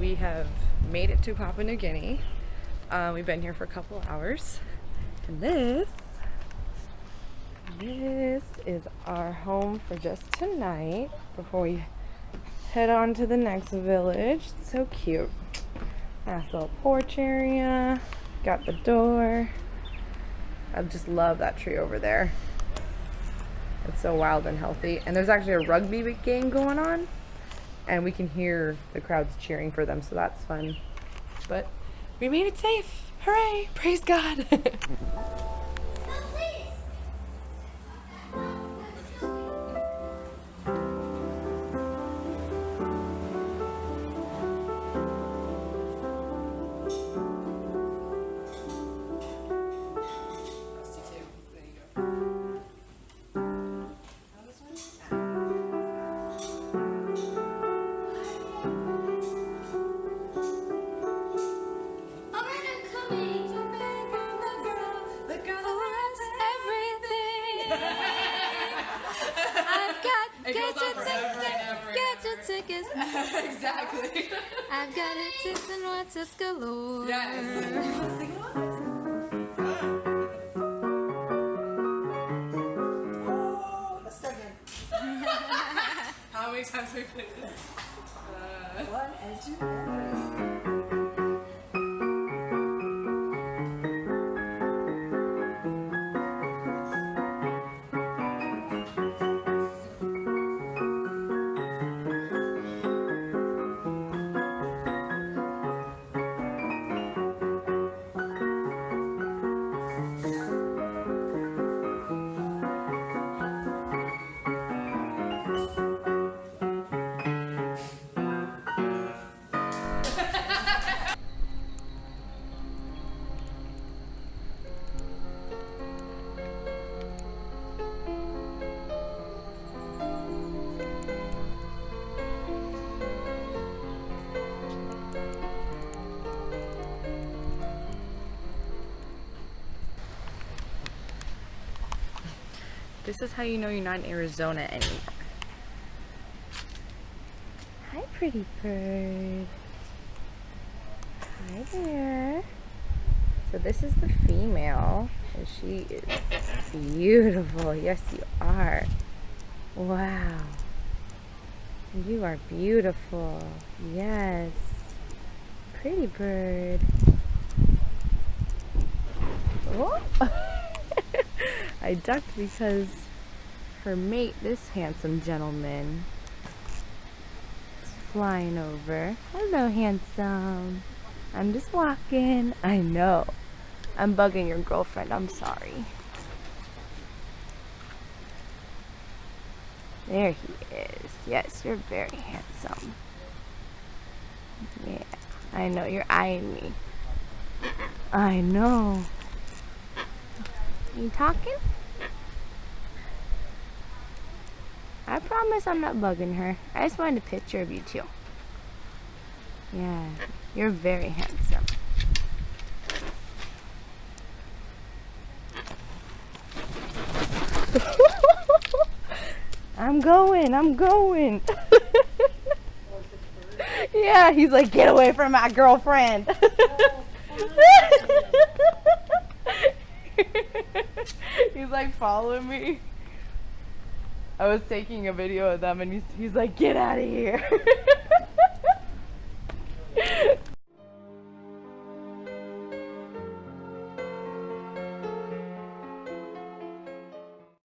We have made it to Papua New Guinea. We've been here for a couple hours. And this is our home for just tonight before we head on to the next village. It's so cute. Nice little porch area. Got the door. I just love that tree over there. It's so wild and healthy. And there's actually a rugby game going on. And we can hear the crowds cheering for them, so that's fun. But we made it safe. Hooray! Praise God! Exactly. I've got it, tits and what's it's galore. Yes. Let's go again. How many times have we played this? 1 and 2 and 3. This is how you know you're not in Arizona anymore. Hi, pretty bird. Hi there. So this is the female, and she is beautiful. Yes, you are. Wow. You are beautiful. Yes. Pretty bird. Oh. I ducked because her mate, this handsome gentleman, is flying over. Hello, handsome. I'm just walking. I know. I'm bugging your girlfriend. I'm sorry. There he is. Yes, you're very handsome. Yeah, I know. You're eyeing me. I know. You talking? I promise I'm not bugging her. I just wanted a picture of you too. Yeah, you're very handsome. I'm going. Yeah, he's like, get away from my girlfriend. He's like following me. I was taking a video of them and he's like, get out of here.